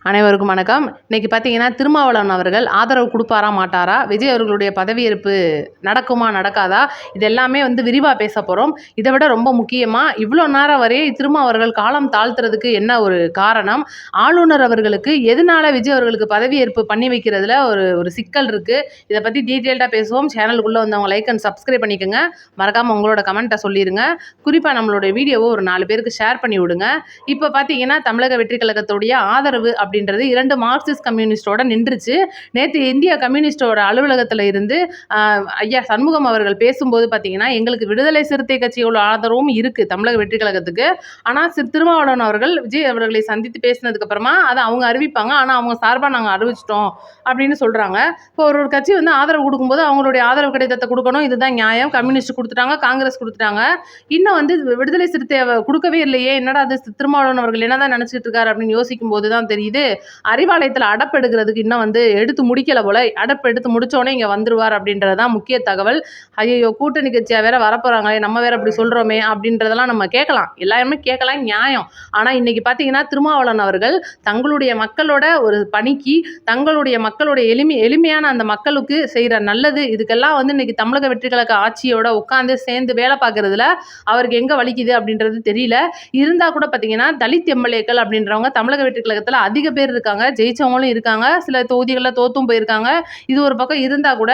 அனைவருக்கும் வணக்கம். இன்னைக்கு பார்த்தீங்கன்னா, திருமாவளவன் அவர்கள் ஆதரவு குடுப்பாரா, மாட்டாரா? விஜய் அவர்களுடைய பதவியேற்பு நடக்குமா, நடக்காதா? இது எல்லாமே விரிவா பேசப் போறோம். இத விட ரொம்ப முக்கியமா, இவ்ளோ நேரம் வரை திருமா அவர்கள் காலம் தாழ்த்துறதுக்கு என்ன ஒரு காரணம்? ஆளுநர் அவர்களுக்கு எதனால விஜய் அவர்களுக்கு பதவியேற்பு பண்ணி வைக்கிறதுல ஒரு ஒரு சிக்கல் இருக்கு. இத பத்தி டீட்டெயில்டா பேசுவோம். சேனலுக்குள்ள வந்தவங்க லைக் அண்ட் சப்ஸ்கிரைப் பண்ணிக்கங்க. மறக்காம உங்களோட கமெண்ட்ட சொல்லிருங்க. குறிப்பா நம்மளோட வீடியோவ ஒரு 4 பேருக்கு ஷேர் பண்ணி விடுங்க. இப்ப பார்த்தீங்கன்னா, தமிழக வெற்றி கழகத்துடைய ஆதரவு அப்படின்றது 2 மார்க்சிஸ்ட் கம்யூனிஸ்டோட நின்றுச்சு. நேத்து இந்திய கம்யூனிஸ்டோட அலுவலகத்துல இருந்து ஐயா சண்முகம் அவர்கள் பேசும்போது பார்த்தீங்கன்னா, எங்களுக்கு விடுதலை சிறுத்தை கட்சியோட ஆதரவும் இருக்கு தமிழக வெற்றி கழகத்துக்கு. ஆனா திருமாவளவன் அவர்கள் விஜய் அவர்களை சந்தித்து பேசினதுக்கு அப்புறமா அதை அவங்க அறிவிப்பாங்க. ஆனா அவங்க சார்பா நாங்க அறிவிச்சிட்டோம் அப்படின்னு சொல்றாங்க. இப்போ ஒரு கட்சி ஆதரவு கொடுக்கும்போது அவங்களுடைய ஆதரவு கடிதத்தை கொடுக்கணும். இதுதான் நியாயம். கம்யூனிஸ்ட் கொடுத்துட்டாங்க, காங்கிரஸ் கொடுத்துட்டாங்க. இன்னும் விடுதலை சிறுத்தை கொடுக்கவே இல்லையே, என்னடா அது திருமாவளவன் அவர்கள் என்னதான் நினைச்சிட்டு இருக்காரு அப்படின்னு யோசிக்கும் போது தான் தெரியுது, அறிவாலயத்தில் அடப்பு எடுக்கிறதுக்கு இன்னும் எடுத்து முடிக்கல போல. அடப்பு எடுத்து முடிச்சோடனே இங்க வந்துருவார் அப்படின்றதுதான் முக்கிய தகவல். ஐயோ, கூட்டணி கட்சியா வேற வரப்போறாங்களே, நம்ம வேற அப்படி சொல்றோமே அப்படின்றதெல்லாம் நம்ம கேட்கலாம், எல்லாருமே கேட்கலாம், நியாயம். ஆனா இன்னைக்கு பாத்தீங்கன்னா, திருமாவளவன் அவர்கள் தங்களுடைய மக்களோட ஒரு பணிக்கு, தங்களுடைய மக்களுடைய எளிமையான அந்த மக்களுக்கு செய்யற நல்லது, இதுக்கெல்லாம் இன்னைக்கு தமிழக வெற்றி கழக ஆட்சியோட உட்கார்ந்து சேர்ந்து வேலை பார்க்கறதுல அவருக்கு எங்க வலிக்குது அப்படின்றது தெரியல. இருந்தா கூட பாத்தீங்கன்னா, தலித் எம்எல்ஏக்கள் அப்படின்றவங்க தமிழக வெற்றி கழகத்துல அதிக பேர் இருக்காங்க. ஜெயிச்சவங்களும் இருக்காங்க, சில தொகுதிகளில் தோத்தும் போயிருக்காங்க. இது ஒரு பக்கம் இருந்தா கூட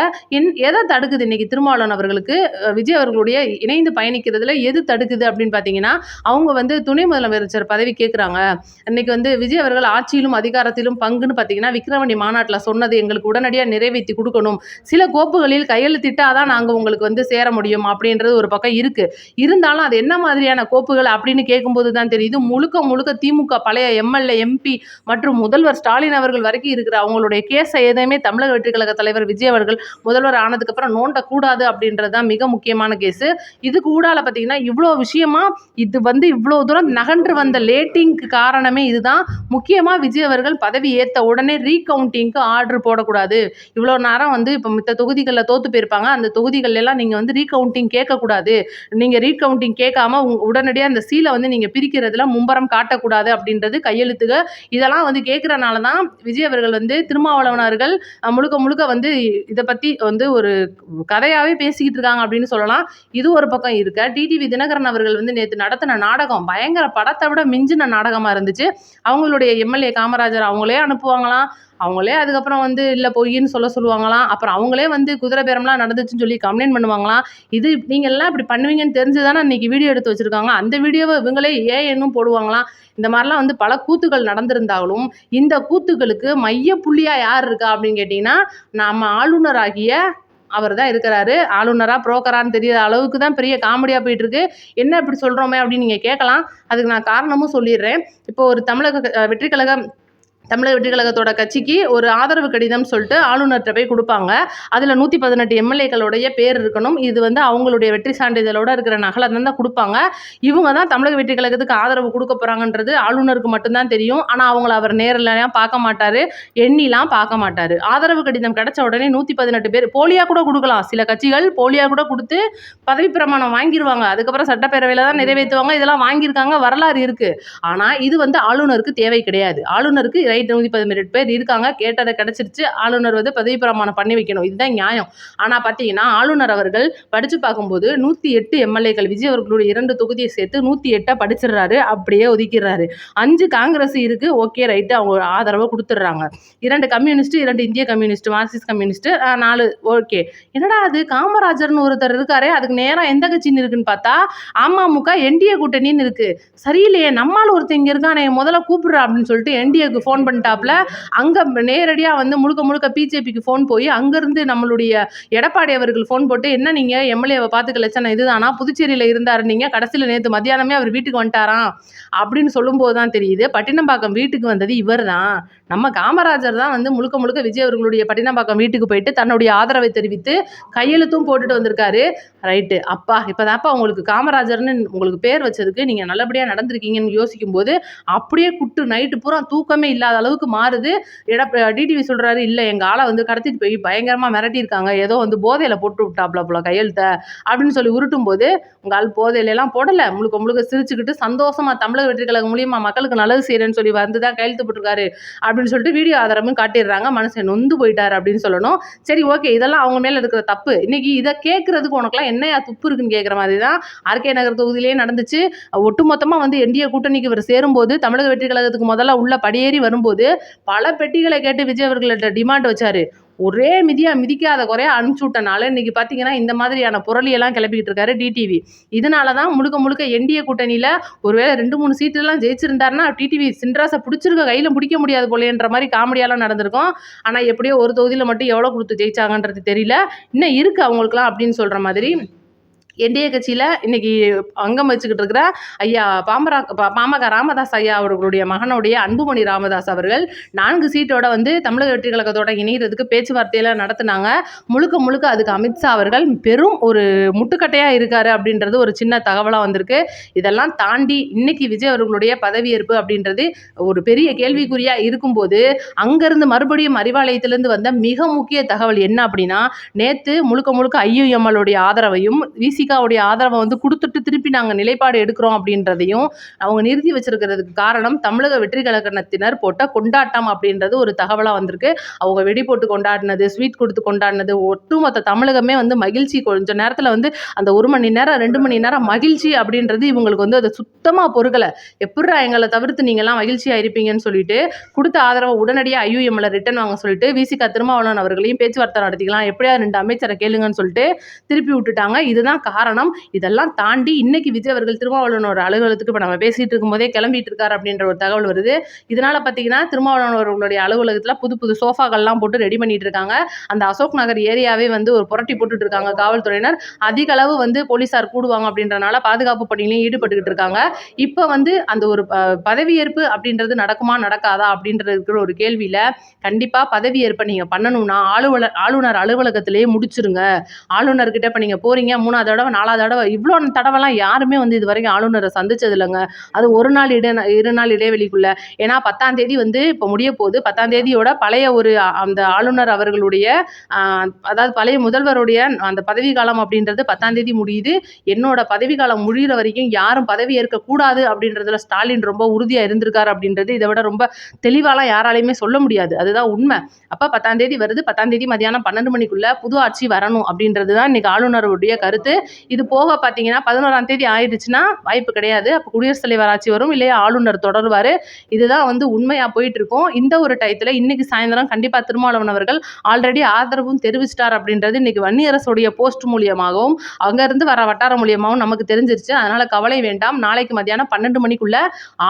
எதை தடுக்குது இன்னைக்கு திருமாவளவன் அவர்களுக்கு விஜய் அவர்களுடைய இணைந்து பயணிக்கிறதுல எது தடுக்குது அப்படின்னு பார்த்தீங்கன்னா, அவங்க துணை முதலமைச்சர் பதவி கேட்குறாங்க. இன்னைக்கு விஜய் அவர்கள் ஆட்சியிலும் அதிகாரத்திலும் பங்குன்னு பார்த்தீங்கன்னா, விக்கிரவாண்டி மாநாட்டில் சொன்னது எங்களுக்கு உடனடியாக நிறைவேற்றி கொடுக்கணும், சில கோப்புகளில் கையெழுத்திட்டாதான் நாங்கள் உங்களுக்கு சேர முடியும் அப்படின்றது ஒரு பக்கம் இருக்கு. இருந்தாலும் அது என்ன மாதிரியான கோப்புகள் அப்படின்னு கேட்கும்போது தான் தெரியுது, முழுக்க முழுக்க திமுக பழைய எம்எல்ஏ, எம்பி மற்றும் முதல்வர் ஸ்டாலின் அவர்கள் வரைக்கும் இருக்கிற அவங்களுடைய கேஸை எதையுமே தமிழக வெற்றி கழக தலைவர் விஜய் அவர்கள் முதல்வர் ஆனதுக்கு அப்புறம் நோண்டக்கூடாது அப்படின்றது தான் மிக முக்கியமான கேஸு. இதுக்கு ஊடால பார்த்தீங்கன்னா, இவ்வளோ விஷயமா இது இவ்வளோ தூரம் நகன்று வந்த லேட்டிங்க்கு காரணமே இதுதான். முக்கியமா விஜய் அவர்கள் பதவி ஏற்ற உடனே ரீகவுண்டிங்க்கு ஆர்டர் போடக்கூடாது. இவ்வளோ நேரம் இப்போ மித்த தொகுதிகளில் தோத்து போயிருப்பாங்க, அந்த தொகுதிகள் எல்லாம் நீங்க ரீகவுண்டிங் கேட்கக்கூடாது, நீங்க ரீகவுண்டிங் கேட்காம உடனடியாக அந்த சீலை நீங்க பிரிக்கிறதுல மும்பரம் காட்டக்கூடாது அப்படின்றது கையெழுத்துக. இதெல்லாம் கேட்கறனால தான் விஜய் அவர்கள் திருமாவளவன் அவர்கள் முழுக்க முழுக்க இதை பத்தி ஒரு கதையாவே பேசிக்கிட்டு இருக்காங்க அப்படின்னு சொல்லலாம். இது ஒரு பக்கம் இருக்க, டிடிவி தினகரன் அவர்கள் நேற்று நடத்தின நாடகம் பயங்கர படத்தை விட மிஞ்சின நாடகமா இருந்துச்சு. அவங்களுடைய எம்எல்ஏ காமராஜர் அவங்களே அனுப்புவாங்களாம், அவங்களே அதுக்கப்புறம் இல்லை பொய்ன்னு சொல்லுவாங்களாம், அப்புறம் அவங்களே குதிரை பேரம்லாம் நடந்துச்சுன்னு சொல்லி கம்ப்ளைண்ட் பண்ணுவாங்களாம். இது நீங்க எல்லாம் இப்படி பண்ணுவீங்கன்னு தெரிஞ்சுதானே இன்னைக்கு வீடியோ எடுத்து வச்சிருக்காங்க. அந்த வீடியோவை இவங்களே ஏன்னும் போடுவாங்களாம். இந்த மாதிரிலாம் பல கூத்துக்கள் நடந்திருந்தாலும் இந்த கூத்துக்களுக்கு மைய புள்ளியா யார் இருக்கா அப்படின்னு கேட்டீங்கன்னா, நம்ம ஆளுநர் ஆகிய அவர் தான் இருக்கிறாரு. ஆளுநரா புரோக்கரான்னு தெரியாத அளவுக்கு தான் பெரிய காமெடியா போயிட்டு இருக்கு. என்ன இப்படி சொல்றோமே அப்படின்னு நீங்க கேட்கலாம். அதுக்கு நான் காரணமும் சொல்லிடுறேன். இப்போ ஒரு தமிழக வெற்றி கழகத்தோட கட்சிக்கு ஒரு ஆதரவு கடிதம் சொல்லிட்டு ஆளுநர்கிட்ட போய் கொடுப்பாங்க. அதில் 118 எம்எல்ஏக்களுடைய பேர் இருக்கணும். இது அவங்களுடைய வெற்றி சான்றிதழோட இருக்கிற நகலை தான் கொடுப்பாங்க. இவங்க தான் தமிழக வெற்றி கழகத்துக்கு ஆதரவு கொடுக்க போறாங்கன்றது ஆளுநருக்கு மட்டும்தான் தெரியும். ஆனால் அவங்கள அவர் நேரில்லாம் பார்க்க மாட்டாரு, எண்ணிலாம் பார்க்க மாட்டாரு. ஆதரவு கடிதம் கிடைச்ச உடனே 118 பேர் போலியா கூட கொடுக்கலாம். சில கட்சிகள் போலியா கூட கொடுத்து பதவி பிரமாணம் வாங்கிடுவாங்க, அதுக்கப்புறம் சட்டப்பேரவையில் தான் நிறைவேற்றுவாங்க. இதெல்லாம் வாங்கியிருக்காங்க, வரலாறு இருக்கு. ஆனால் இது ஆளுநருக்கு தேவை கிடையாது. ஆளுநருக்கு 118 பேர் இருக்காங்க, கேட்டதை கிடைச்சிருச்சு, ஆளுநர் பதவி பிரமாணம் பண்ணி வைக்கணும், இதுதான் நியாயம். ஆனா பாத்தீங்கன்னா, ஆளுநர் அவர்கள் படிச்சு பார்க்கும்போது 108 எம்எல்ஏக்கள் விஜய் அவர்களுடைய 2 தொகுதியை சேர்த்து 108 படிச்சிடுறாரு, அப்படியே ஒதுக்கிடுறாரு. 5 காங்கிரஸ் இருக்கு, ஓகே ரைட்டு, அவங்க ஆதரவை கொடுத்துடுறாங்க. 2 கம்யூனிஸ்ட், 2 இந்திய கம்யூனிஸ்ட், மார்க்சிஸ்ட் கம்யூனிஸ்ட், 4 ஓகே. என்னடா அது காமராஜர்னு ஒருத்தர் இருக்காரு, அதுக்கு நேரம் எந்த கட்சின்னு இருக்குன்னு பார்த்தா அமமுக என்டிஏ கூட்டணின்னு இருக்கு. சரியில்லையே, நம்மால் ஒருத்தர் இங்க இருக்கானே, முதல்ல கூப்பிடுறா அப்படின்னு சொல்லிட்டு என்டிஏக்கு ஃபோன் பண்ணிட்டாப்ல. அங்க நேரடியா முழுக்க முழுக்க பிஜேபிக்கு ஃபோன் போய் அங்கிருந்து நம்மளுடைய எடப்பாடி அவர்கள் ஃபோன் போட்டு, என்ன நீங்க எம்எல்ஏவை பார்த்துக்க லட்சணம் இதுதானா, புதுச்சேரியில இருந்தாரு நீங்க, கடைசியில் நேற்று மத்தியானமே அவர் வீட்டுக்கு வந்துட்டாராம் அப்படின்னு சொல்லும்போது தான் தெரியுது, பட்டினம்பாக்கம் வீட்டுக்கு வந்தது இவர் தான். நம்ம காமராஜர் தான் முழுக்க முழுக்க விஜய் அவர்களுடைய பட்டினம்பாக்கம் வீட்டுக்கு போயிட்டு தன்னுடைய ஆதரவை தெரிவித்து கையெழுத்தும் போட்டுட்டு வந்திருக்காரு. ரைட்டு, அப்பா இப்பதான்ப்பா உங்களுக்கு காமராஜர்னு உங்களுக்கு பேர் வச்சதுக்கு நீங்க நல்லபடியா நடந்திருக்கீங்கன்னு யோசிக்கும் போது அப்படியே குட்டு நைட்டு பூரா தூக்கமே இல்லாத அளவுக்கு மாறுது. டிடிவி சொல்றாரு, இல்ல எங்க ஆளை வந்து கடத்திட்டு போய் பயங்கரமா மிரட்டியிருக்காங்க, ஏதோ வந்து போதையில போட்டு விட்டாப்ல போல கையெழுத்த அப்படின்னு சொல்லி உருட்டும் போது, உங்க ஆள் போதையில எல்லாம் போடல, முழுக்க முழுக்க சிரிச்சுக்கிட்டு சந்தோஷமா தமிழக வெற்றி கழகம் மூலியமா மக்களுக்கு நல்லது செய்யறேன்னு சொல்லி வந்துதான் கையெழுத்து போட்டிருக்காரு அப்படின்னு சொல்லிட்டு வீடியோ ஆதாரமும் காட்டிடுறாங்க. மனுஷன் நொந்து போயிட்டாரு அப்படின்னு சொல்லணும். சரி, ஓகே, இதெல்லாம் அவங்க மேல இருக்கிற தப்பு. இன்னைக்கு இதை கேட்கறதுக்கு உனக்குலாம் என்னையா துப்பு இருக்குன்னு கேட்குற மாதிரி தான் ஆர்கே நகர் தொகுதியிலேயே நடந்துச்சு. ஒட்டுமொத்தமா வந்து என்டிஏ கூட்டணிக்கு இவர் சேரும்போது, தமிழக வெற்றி கழகத்துக்கு முதல்ல உள்ள படியேறி வரும்போது பல பெட்டிகளை கேட்டு விஜய் அவர்கள்ட்ட டிமாண்ட் வச்சாரு. ஒரே மிதியா மிதிக்காத குறையா அனுப்பிச்சு விட்டனால இன்னைக்கு பார்த்தீங்கன்னா இந்த மாதிரியான புரளியெல்லாம் கிளப்பிக்கிட்டு இருக்காரு டிடிவி. இதனால தான் முழுக்க முழுக்க என்டிஏ கூட்டணியில் ஒருவேளை 2-3 சீட்டுலாம் ஜெயிச்சிருந்தாருன்னா டிடிவி சின்ராசை பிடிச்சிருக்க கையில் பிடிக்க முடியாது போலேன்ற மாதிரி காமெடியாலாம் நடந்திருக்கும். ஆனால் எப்படியோ ஒரு தொகுதியில் மட்டும் எவ்வளோ கொடுத்து ஜெயிச்சாங்கன்றது தெரியல. இன்னும் இருக்குது அவங்களுக்குலாம் அப்படின்னு சொல்கிற மாதிரி என்டிஏ கட்சியில் இன்னைக்கு அங்கம் வச்சுக்கிட்டு இருக்கிற ஐயா பாமக ராமதாஸ் ஐயா அவர்களுடைய மகனுடைய அன்புமணி ராமதாஸ் அவர்கள் 4 சீட்டோட வந்து தமிழக வெற்றி கழகத்தோட இணைகிறதுக்கு பேச்சுவார்த்தையெல்லாம் நடத்தினாங்க. முழுக்க முழுக்க அதுக்கு அமித்ஷா அவர்கள் பெரும் ஒரு முட்டுக்கட்டையாக இருக்காரு அப்படின்றது ஒரு சின்ன தகவலாக வந்திருக்கு. இதெல்லாம் தாண்டி இன்னைக்கு விஜய் அவர்களுடைய பதவியேற்பு அப்படின்றது ஒரு பெரிய கேள்விக்குறியாக இருக்கும்போது, அங்கேருந்து மறுபடியும் அறிவாலயத்திலேருந்து வந்த மிக முக்கிய தகவல் என்ன அப்படின்னா, நேற்று முழுக்க முழுக்க ஐயுஎம்எல்லுடைய ஆதரவையும் விசிகாவுடைய ஆதரவை வந்து கொடுத்துட்டு திருப்பி நாங்கள் நிலைப்பாடு எடுக்கிறோம் அப்படின்றதையும் அவங்க நிறுத்தி வச்சிருக்கிறதுக்கு காரணம் தமிழக வெற்றி கழகத்தினர் போட்ட கொண்டாட்டம் அப்படின்றது ஒரு தகவலாக வந்திருக்கு. அவங்க வெடி போட்டு கொண்டாடினது, ஸ்வீட் கொடுத்து கொண்டாடினது, ஒட்டுமொத்த தமிழகமே வந்து மகிழ்ச்சி. கொஞ்ச நேரத்தில் வந்து அந்த 1 மணி நேரம் 2 மணி நேரம் மகிழ்ச்சி அப்படின்றது இவங்களுக்கு வந்து அதை சுத்தமாக பொறுக்கலை. எப்படா எங்களை தவிர்த்து நீங்கள்லாம் மகிழ்ச்சியாக இருப்பீங்கன்னு சொல்லிட்டு கொடுத்த ஆதரவை உடனடியாக ஐயுஎம்எல்ல ரிட்டர்ன் வாங்க சொல்லிட்டு விசிகா திருமாவளவன் அவர்களையும் பேச்சுவார்த்தை நடத்திக்கலாம், எப்படியா 2 அமைச்சரை கேளுங்கன்னு சொல்லிட்டு திருப்பி விட்டுட்டாங்க. இதுதான் காரணம். இதெல்லாம் தாண்டி இன்னைக்கு விஜய் அவர்கள் திருமாவளவனோட அலுவலகத்துக்கு இப்போ நம்ம பேசிட்டு இருக்கும்போதே கிளம்பிட்டு இருக்காரு அப்படின்ற ஒரு தகவல் வருது. இதனால பார்த்தீங்கன்னா திருமாவளவன் அவர்களுடைய அலுவலகத்தில் புது புது சோஃபாக்கள்லாம் போட்டு ரெடி பண்ணிட்டு இருக்காங்க. அந்த அசோக் நகர் ஏரியாவே வந்து ஒரு புரட்டி போட்டுட்டு இருக்காங்க காவல்துறையினர். அதிக அளவு வந்து போலீசார் கூடுவாங்க அப்படின்றனால பாதுகாப்பு பணியிலையும் ஈடுபட்டுக்கிட்டு இருக்காங்க. இப்போ வந்து அந்த ஒரு பதவியேற்பு அப்படின்றது நடக்குமா நடக்காதா அப்படின்றது இருக்கிற ஒரு கேள்வியில கண்டிப்பா பதவியேற்பை நீங்க பண்ணணும்னா ஆளுநர் அலுவலகத்திலேயே முடிச்சிருங்க. ஆளுநர்கிட்ட இப்போ நீங்கள் போறீங்க 3ஆவது தடவை 4ஆவது தடவை இவ்வளோ தடவைலாம் யாருமே வந்து இது வரைக்கும் ஆளுநரை சந்திச்சது இல்லைங்க. அது 1 நாள் 2 நாள் இடைவெளிக்குள்ள. ஏன்னா 10ஆம் தேதி வந்து இப்போ முடிய போகுது. 10ஆம் தேதியோட பழைய ஒரு அந்த ஆளுநர் அவர்களுடைய அதாவது பழைய முதல்வருடைய அந்த பதவி காலம் அப்படின்றது 10ஆம் தேதி முடியுது. என்னோட பதவி காலம் முடிகிற வரைக்கும் யாரும் பதவி ஏற்கக்கூடாது அப்படின்றதுல ஸ்டாலின் ரொம்ப உறுதியாக இருந்திருக்காரு அப்படின்றது இதை விட ரொம்ப தெளிவாலாம் யாராலையுமே சொல்ல முடியாது. அதுதான் உண்மை. அப்போ 10ஆம் தேதி வருது. 10ஆம் தேதி மதியானம் 12 மணிக்குள்ள புது ஆட்சி வரணும் அப்படின்றது தான் இன்னைக்கு ஆளுநருடைய கருத்து. இது போக பார்த்தீங்கன்னா 11ஆம் தேதி ஆயிடுச்சுன்னா வாய்ப்பு கிடையாது. அப்போ குடியரசுத் தலைவர் ஆட்சி வரும், இல்லையா ஆளுநர் தொடருவார். இதுதான் வந்து உண்மையாக போயிட்டு இருக்கும். இந்த ஒரு டயத்தில் இன்னைக்கு சாயந்தரம் கண்டிப்பாக திருமாவளவன் அவர்கள் ஆல்ரெடி ஆதரவும் தெரிவிச்சிட்டார் அப்படின்றது இன்னைக்கு வன்னியரசுடைய போஸ்ட் மூலியமாகவும் அங்கேருந்து வர வட்டாரம் மூலியமாகவும் நமக்கு தெரிஞ்சிருச்சு. அதனால கவலை வேண்டாம். நாளைக்கு மதியானம் 12 மணிக்குள்ள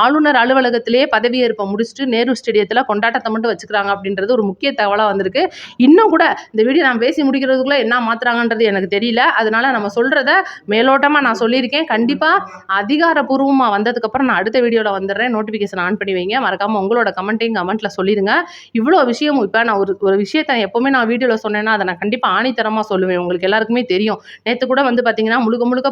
ஆளுநர் அலுவலகத்திலேயே பதவியேற்பை முடிச்சுட்டு நேரு ஸ்டேடியத்தில் கொண்டாட்டத்தை மட்டும் வச்சுக்கிறாங்க அப்படின்றது ஒரு முக்கிய தகவலாக வந்திருக்கு. இன்னும் கூட இந்த வீடியோ நான் பேசி முடிக்கிறதுக்குள்ள என்ன மாத்துறாங்கன்றது எனக்கு தெரியல. அதனால நம்ம சொல்றத மேலோட்டமாக நான் சொல்லியிருக்கேன். கண்டிப்பாக அதிகாரப்பூர்வமாக வந்ததுக்கப்புறம் நான் அடுத்த வீடியோவில் வந்துடுறேன். நோட்டிஃபிகேஷன் ஆன் பண்ணி வைங்க. மறக்காமல் உங்களோட கமெண்ட்டையும் கமெண்ட்டில் சொல்லிடுங்க. இவ்வளோ விஷயம் இப்போ நான் ஒரு விஷயத்தை எப்போவுமே நான் வீடியோவில் சொன்னேன்னா அதை நான் கண்டிப்பாக ஆணித்தரமாக சொல்லுவேன். உங்களுக்கு எல்லாருக்குமே தெரியும். நேற்று கூட வந்து பார்த்தீங்கன்னா முழுக்க முழுக்க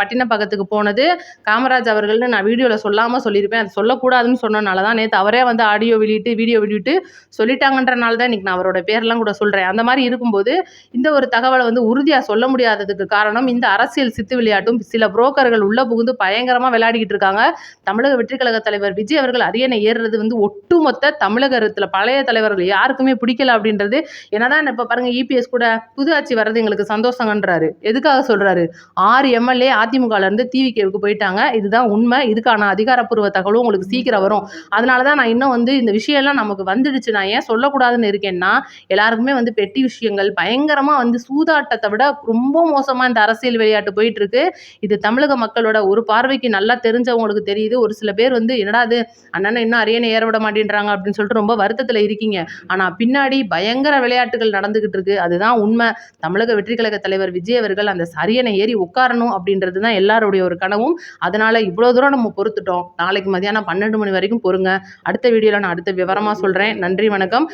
பட்டினப்பாக்கத்துக்கு போனது காமராஜ் அவர்கள்னு நான் வீடியோவில் சொல்லாமல் சொல்லியிருப்பேன். அது சொல்லக்கூடாதுன்னு சொன்னனால தான் நேற்று அவரே வந்து ஆடியோ வெளியிட்டு வீடியோ வெளியிட்டு சொல்லிட்டாங்கன்றனால தான் இன்றைக்கி நான் அவரோட பேரெல்லாம் கூட சொல்கிறேன். அந்த மாதிரி இருக்கும்போது இந்த ஒரு தகவலை வந்து உறுதியாக சொல்ல முடியாததுக்கு காரணம் இந்த அரசியல் சித்து விளையாட்டும் சில புரோக்கர்கள் உள்ள புகுந்து பயங்கரமாக விளையாடிக்கிட்டு இருக்காங்க. தமிழக வெற்றி கழக தலைவர் விஜய் அவர்கள் அரியணை ஏறுறது வந்து ஒட்டுமொத்த தமிழகத்தில் பழைய தலைவர்கள் யாருக்குமே பிடிக்கல அப்படின்றது. என்னதான் இப்போ பாருங்க, இபிஎஸ் கூட புது ஆட்சி வர்றது எங்களுக்கு சந்தோஷங்கன்றாரு. எதுக்காக சொல்றாரு? 6 எம்எல்ஏ அதிமுகல இருந்து டிவிகேவுக்கு போயிட்டாங்க. இதுதான் உண்மை. இதுக்கான அதிகாரப்பூர்வ தகவலும் உங்களுக்கு சீக்கிரம் வரும். அதனால தான் நான் இன்னும் வந்து இந்த விஷயம்லாம் நமக்கு வந்துடுச்சு. நான் ஏன் சொல்லக்கூடாதுன்னு இருக்கேன்னா, எல்லாருக்குமே வந்து பெட்டி விஷயங்கள் பயங்கரமாக வந்து சூதாட்டத்தை விட ரொம்ப மோசமாக இந்த அரசியல் விளையாட்டு போயிட்டு இருக்கு. இது தமிழக மக்களோட ஒரு பார்வைக்கு நல்லா தெரிஞ்சவங்களுக்கு தெரியுது. ஒரு சில பேர் வந்து என்னடா அது அண்ணனை இன்னும் அரியணை ஏற விட மாட்டேன்றாங்க அப்படின்னு சொல்லிட்டு ரொம்ப வருத்தத்தில் இருக்கீங்க. ஆனால் பின்னாடி பயங்கர விளையாட்டுகள் நடந்துகிட்டு இருக்கு. அதுதான் உண்மை. தமிழக வெற்றி கழக தலைவர் விஜய் அவர்கள் அந்த அரியணை ஏறி உட்காரணும் அப்படின்றது தான் எல்லாருடைய ஒரு கனவும். அதனால இவ்வளோ தூரம் நம்ம பொறுத்துட்டோம். நாளைக்கு மதியானம் 12 மணி வரைக்கும் பொறுங்க. அடுத்த வீடியோவில் நான் அடுத்த விவரமாக சொல்கிறேன். நன்றி, வணக்கம்.